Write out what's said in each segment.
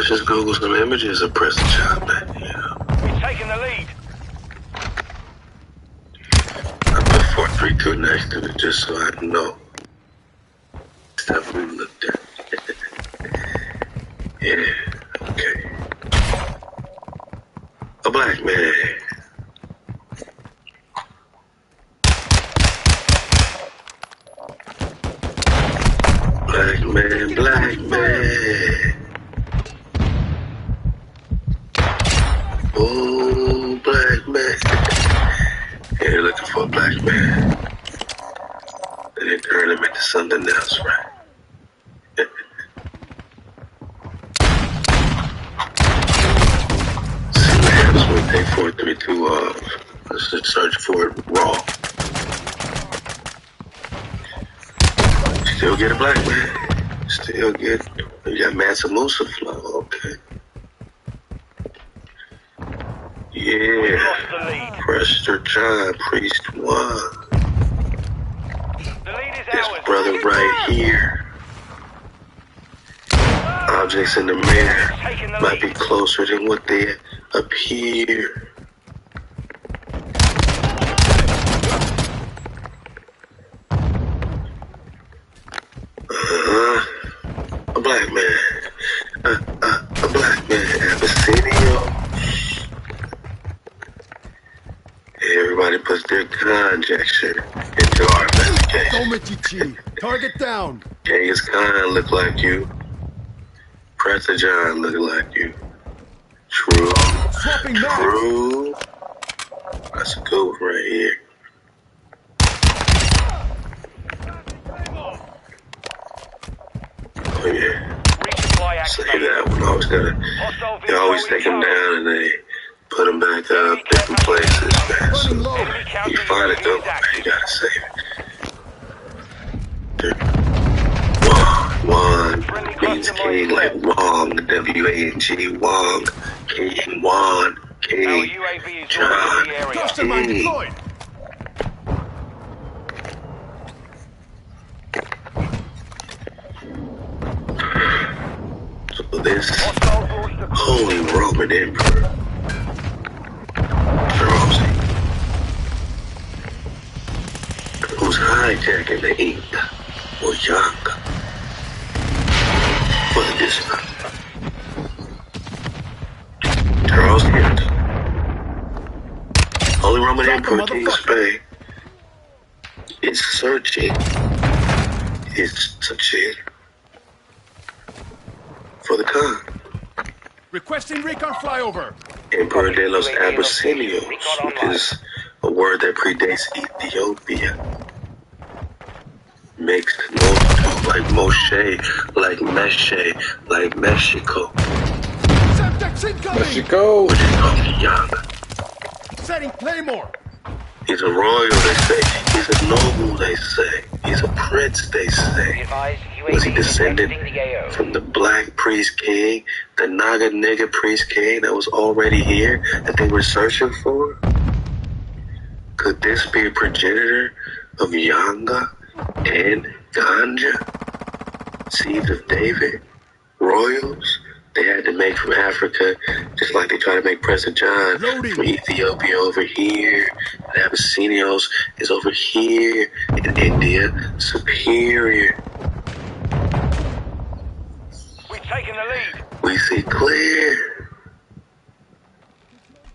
just Google some images of Preston John, man. You know. We've taken the lead. I put 432 next to it just so I know. Stuff we looked at. Yeah, okay. A black man. Black man, black man. Oh, black man. Yeah, you're looking for a black man. And then turn him into something else, right? See what happens when we take 432 off. Let's just search for it raw. Still get a black man. Still get. You got Mansa Musa flow, okay. Yeah. Prester John, Priest 1. This brother right here. Objects in the mirror might be closer than what they appear. A black man. A black man. Abyssinia. Everybody puts their conjecture into our investigation. Target down. Genghis Khan look like you. Preston John look like you. True. True. That's a good one right here. Oh yeah. Say that one. They always take them down and they put them back up different places, man. So you find it though, man, you gotta save it. One means king like Wong, W-A-N-G, Wong, King, Juan, King, John, King. So this Holy Roman Emperor, who's hijacking the Inca or Yanga for the discipline. Charles Kent, Holy Roman Emperor King of Spain, is searching for the Khan. Requesting recon flyover. Emperor de los Abyssinios, which is a word that predates Ethiopia. Makes no like Moshe, like Meshe, like Mexico. Mexico. Which is called Yanga. Setting Claymore. He's a royal, they say. He's a noble, they say. He's a prince, they say. Was he descended from the black priest king, the Naga nigga priest king that was already here that they were searching for? Could this be a progenitor of Yanga and Ganja? Seeds of David? Royals? They had to make from Africa, just like they try to make Preston John from Ethiopia over here. And Abyssinios is over here in India, superior. We've taken the lead. We see clear.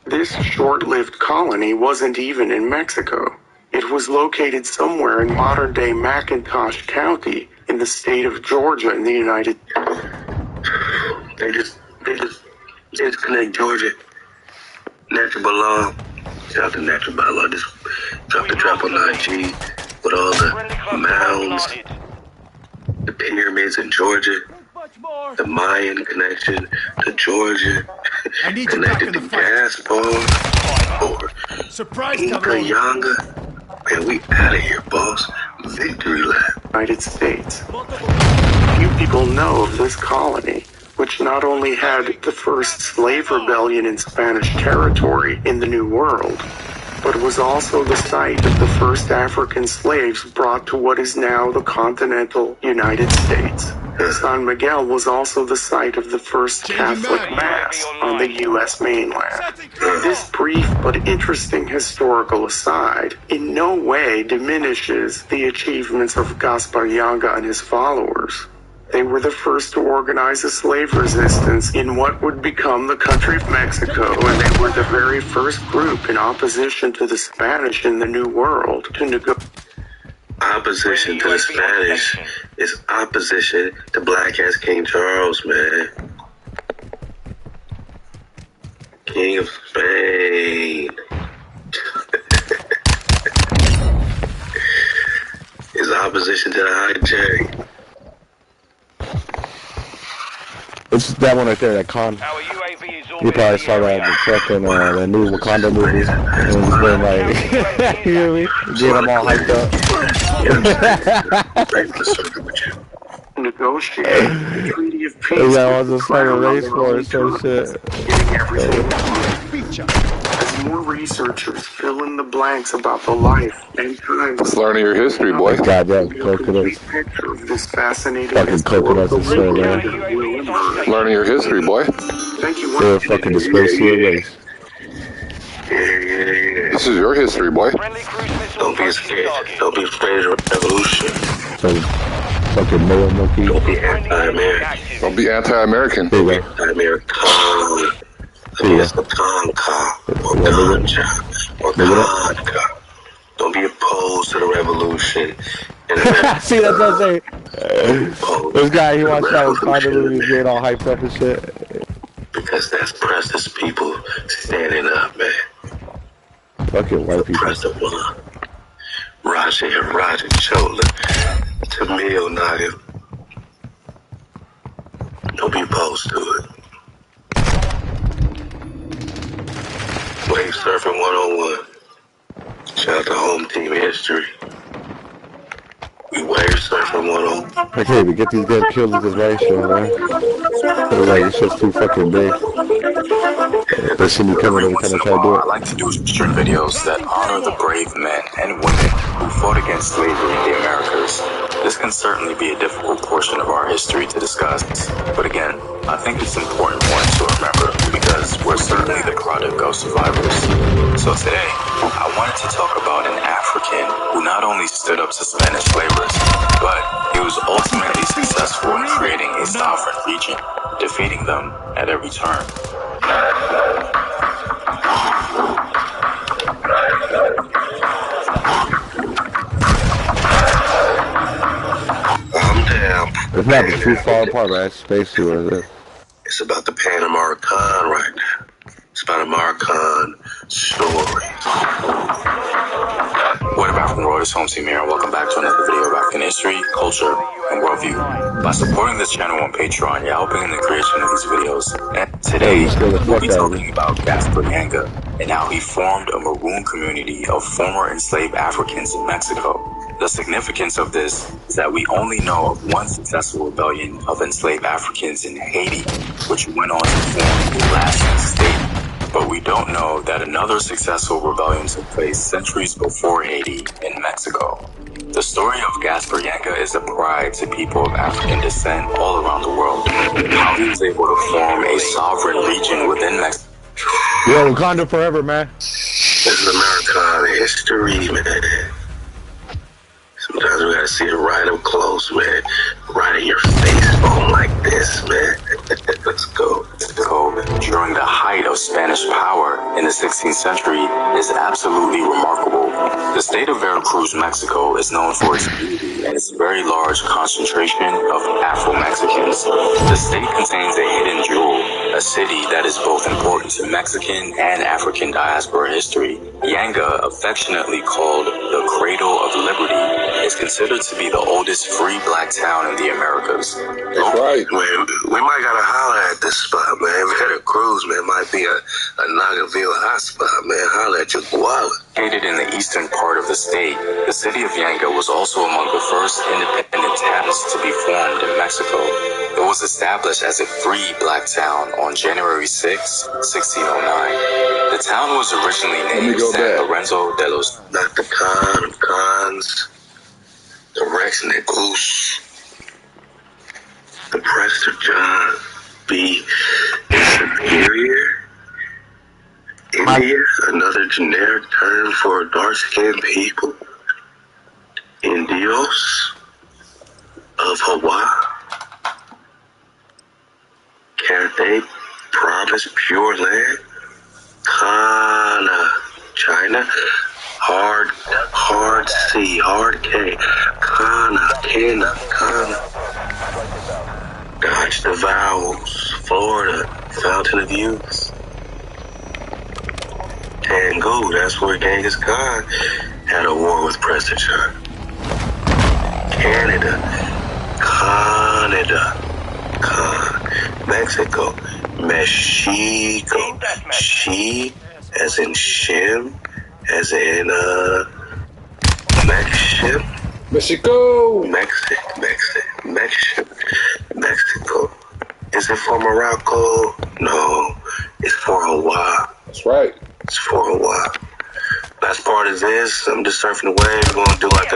This short-lived colony wasn't even in Mexico. It was located somewhere in modern-day McIntosh County in the state of Georgia in the United States. They just connect Georgia. Natural Law. Shout out to Natural Law. Just dropped the drop on IG with all the mounds, the pyramids in Georgia, the Mayan connection to Georgia, connected to gas balls or Inca Yanga. Man, we out of here, boss. Victory lap. United States. Few people know of this colony, which not only had the first slave rebellion in Spanish territory in the New World, but was also the site of the first African slaves brought to what is now the continental United States. San Miguel was also the site of the first Catholic Mass on the U.S. mainland. This brief but interesting historical aside in no way diminishes the achievements of Gaspar Yanga and his followers. They were the first to organize a slave resistance in what would become the country of Mexico, and they were the very first group in opposition to the Spanish in the New World to negotiate. Opposition to the Spanish is opposition to Black ass King Charles, man. King of Spain. Is opposition to the hijack. It's that one right there, that con. Our UAV is You probably saw that fucking the new Wakanda movie. And it was been like, you know what I mean? Get them all hyped up. Negotiate the Treaty of Peace. Yeah, I was just like a race for it, so shit. Getting everything. As more researchers fill in the blanks about the life and times. It's learning your history, boy. Goddamn coconuts. Picture of this fascinating Fucking coconuts and shit, man. Learning your history, boy. Thank you. They're fucking disgraced to a race. This is your history, boy. Don't be scared. Don't be afraid of revolution. So, fucking Moa monkey. Don't be anti-American. Don't be anti-American. There you go. Anti-American. It's the Tonka or Ganja or Kanka. Don't be opposed to the revolution. See, that's what I'm saying. This guy, he wants that Wakanda movie, he's getting all hyped up and shit. Because that's Precious people standing up, man. Fucking white people. President one. Raja and Raja Chola. Tamil Nadu. Don't be opposed to it. Wave Surfing 101. Shout out to Home Team History. We wave surfing 101. I can't even get these damn kills with this right show, man. Like, it's just too fucking big. They see me coming every time I try to do it. I like to do short videos that honor the brave men and women who fought against slavery in the Americas. This can certainly be a difficult portion of our history to discuss, but again, I think it's an important one to remember because we're certainly the product of survivors. So today, I wanted to talk about an African who not only stood up to Spanish slavers, but he was ultimately successful in creating a sovereign region, defeating them at every turn. It's not too far apart, right? Space tour. It's about the Pan American right now. It's about American story. What about from Reuters Home Team here, and welcome back to another video of African history, culture, and worldview. By supporting this channel on Patreon, you're helping in the creation of these videos. And today, we'll be talking about Gaspar Yanga and how he formed a maroon community of former enslaved Africans in Mexico. The significance of this is that we only know of one successful rebellion of enslaved Africans in Haiti, which went on to form the last state. But we don't know that another successful rebellion took place centuries before Haiti in Mexico. The story of Gaspar Yanga is a pride to people of African descent all around the world. How he was able to form a sovereign region within Mexico. Yo, Wakanda forever, man. This is American history, man. Sometimes we gotta see it right up close, man. Right in your face, phone like this, man. Let's go. During the height of Spanish power in the 16th century is absolutely remarkable. The state of Veracruz, Mexico is known for its beauty and its very large concentration of Afro-Mexicans. The state contains a hidden jewel, a city that is both important to Mexican and African diaspora history. Yanga, affectionately called the Cradle of Liberty, is considered to be the oldest free black town in the Americas. That's right. We might gotta holler at this spot, man. Veracruz, man, might be a Nagarville hot spot, man. Holler at your guava. Located in the eastern part of the state, the city of Yanga was also among the first independent towns to be formed in Mexico. It was established as a free black town on January 6, 1609. The town was originally named San Lorenzo de los... Not the Khan of Khans, the Rex and the Goose. India, another generic term for dark-skinned people. Indios of Hawaii. Cathay Province, Pure Land. Kana, China. Hard C, hard K. Kana. Dodge the vowels. Florida, Fountain of Youth. Tango, that's where Genghis Khan had a war with Prestigion. Canada. Mexico. Mexico. She, as in shim, as in Mexico. Mexico. Is it for Morocco? No, it's for Hawaii. That's right. It's for Hawaii. Last part is this. I'm just surfing the wave. We're gonna do like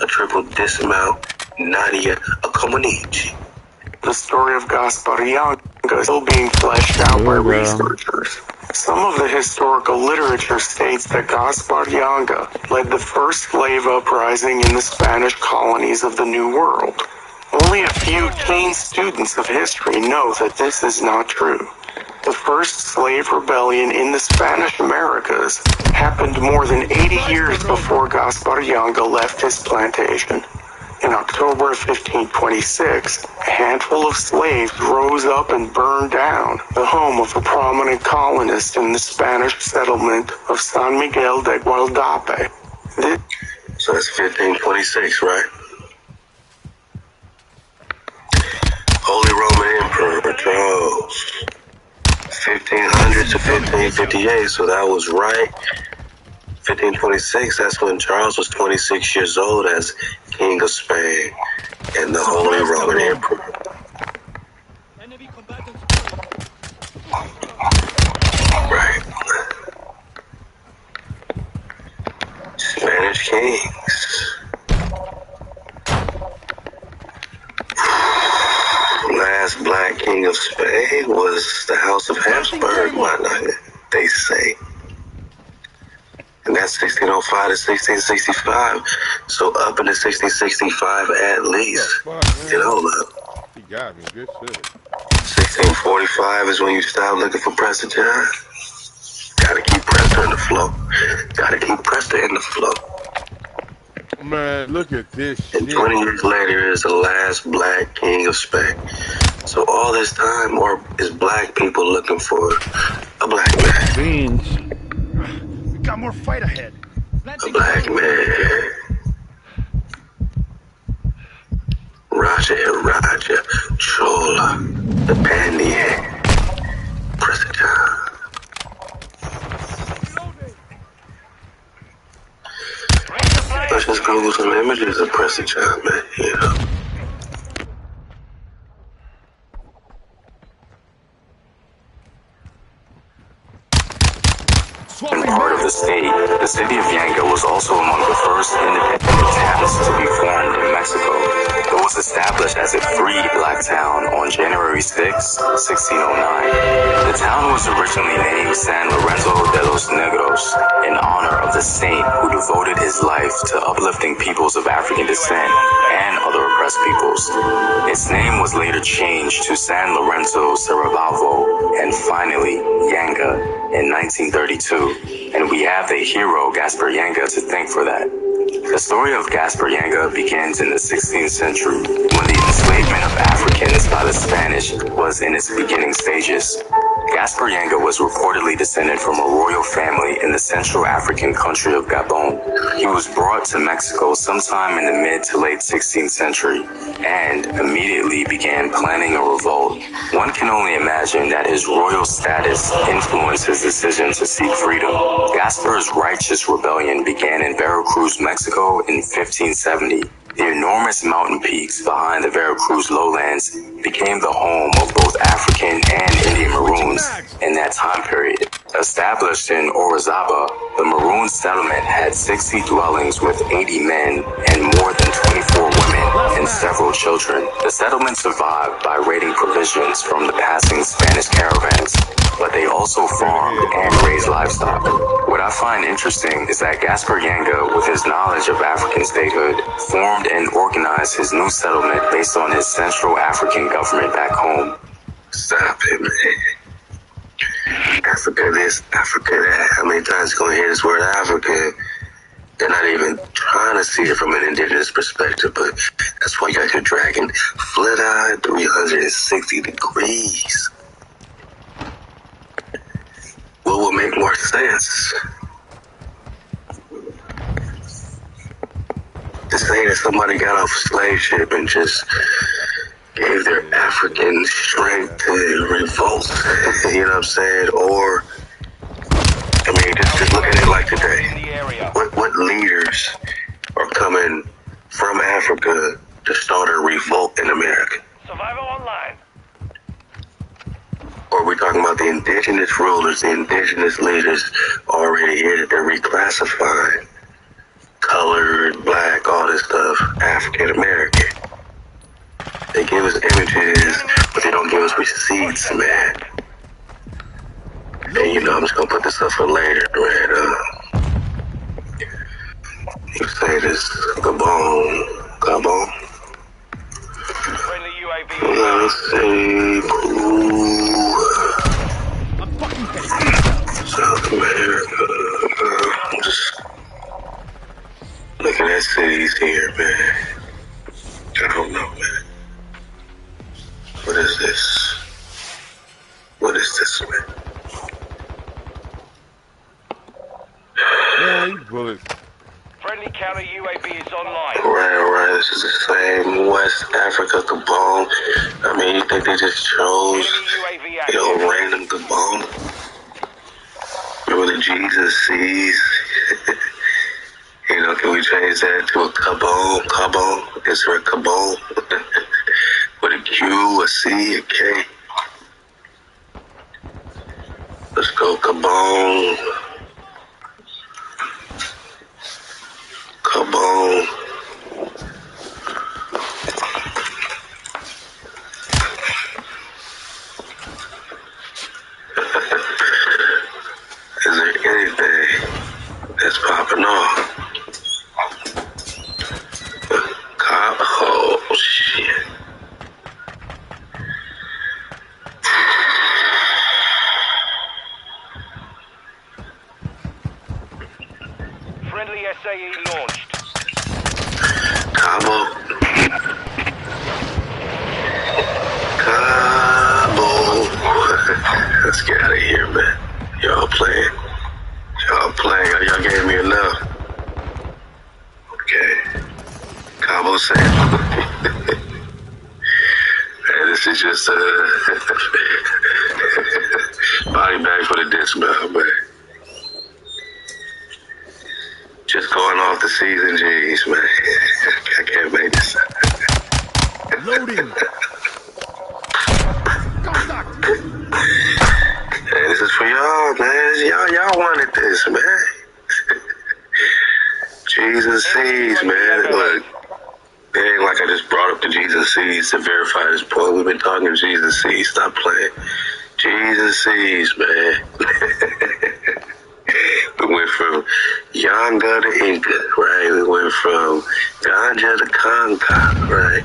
a triple dismount. Nadia Akomanichi. The story of Gaspar Yanga is still being fleshed out by researchers. Some of the historical literature states that Gaspar Yanga led the first slave uprising in the Spanish colonies of the New World. Only a few keen students of history know that this is not true. The first slave rebellion in the Spanish Americas happened more than 80 years before Gaspar Yanga left his plantation. In October of 1526, a handful of slaves rose up and burned down the home of a prominent colonist in the Spanish settlement of San Miguel de Gualdape. So that's 1526, right? Holy Roman Emperor Charles, 1500 to 1558, so that was right. 1526, that's when Charles was 26 years old as King of Spain and the Holy Roman Emperor. Right. Spanish kings. Last black king of Spain was the House of Habsburg, they say. And that's 1605 to 1665. So up into 1665 at least. Hold up. He got me. Good shit. 1645 is when you stop looking for Prestigion. Gotta keep Presta in the flow. Man, look at this And shit. 20 years later is the last black king of Spain. So all this time is black people looking for a black man. Beans. We got more fight ahead. A black man. Raja, Chola, the Pandier, Prestigion. Let's just Google some images of Prestigion, man, And part of the state, the city of Yanga was also among the first independent towns to be formed in Mexico. It was established as a free black town on January 6, 1609. The town was originally named San Lorenzo de los Negros in honor of the saint who devoted his life to uplifting peoples of African descent and other oppressed peoples. Its name was later changed to San Lorenzo Caraballo and finally Yanga in 1932, and we have the hero Gaspar Yanga to thank for that. The story of Gaspar Yanga begins in the 16th century, when the enslavement of Africans by the Spanish was in its beginning stages. Gaspar Yanga was reportedly descended from a royal family in the Central African country of Gabon. He was brought to Mexico sometime in the mid to late 16th century and immediately began planning a revolt. One can only imagine that his royal status influenced his decision to seek freedom. Gaspar's righteous rebellion began in Veracruz, Mexico in 1570. The enormous mountain peaks behind the Veracruz lowlands became the home of both African and Indian Maroons in that time period. Established in Orizaba, the Maroon settlement had 60 dwellings with 80 men and more than 24 women women, and several children. The settlement survived by raiding provisions from the passing Spanish caravans, but they also farmed and raised livestock. What I find interesting is that Gaspar Yanga, with his knowledge of African statehood, formed and organized his new settlement based on his Central African government back home. Stop it, man. Africa this, Africa that. How many times you gonna hear this word Africa? They're not even trying to see it from an indigenous perspective, but that's why you got your dragon flat-eyed 360 degrees. What would make more sense? To say that somebody got off a slave ship and just gave their African strength to revolt, you know what I'm saying? Or, I mean, just look at it like today. What leaders are coming from Africa to start a revolt in America? Survivor Online. Or are we talking about the indigenous rulers, the indigenous leaders already here that they're reclassifying? Colored, black, all this stuff, African American. They give us images, but they don't give us receipts, man. And you know, I'm just gonna put this up for later, man. You say this, Gabon. Friendly UAV. Let's see, South America. I'm just looking at cities here, man. I don't know, man. What is this? What is this, man? Man, these bullets. Friendly counter UAV is online. Right. This is the same West Africa Gabon. I mean, you think they just chose, Enemy UAV active. random Gabon? Remember the Jesus seas? You know, can we change that to a Cabon? Is there a Cabon? With a Q, a C, a K? Let's go Cabon. Is there anything that's popping off? Oh, shit. Friendly SAE launched. Cabo. Let's get out of here, man. Y'all playing. Y'all gave me enough. Okay. Cabo said. Hey, this is just a body bag for the dismount, man. Just going off the C's and G's, man. I can't make this. Loading. Hey, this is for y'all, man. Y'all wanted this, man. Jesus sees, man. Look, it ain't like I just brought up the Jesus sees to verify this point. We've been talking Jesus sees. Stop playing. Jesus sees, man. We went from Yanga to Inca, right? We went from Ganja to Conca, right?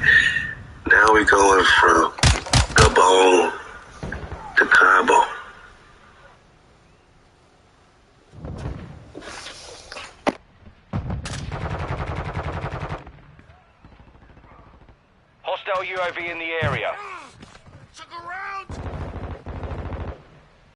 Now we're going from Gabon to Cabo. Hostile UAV in the area.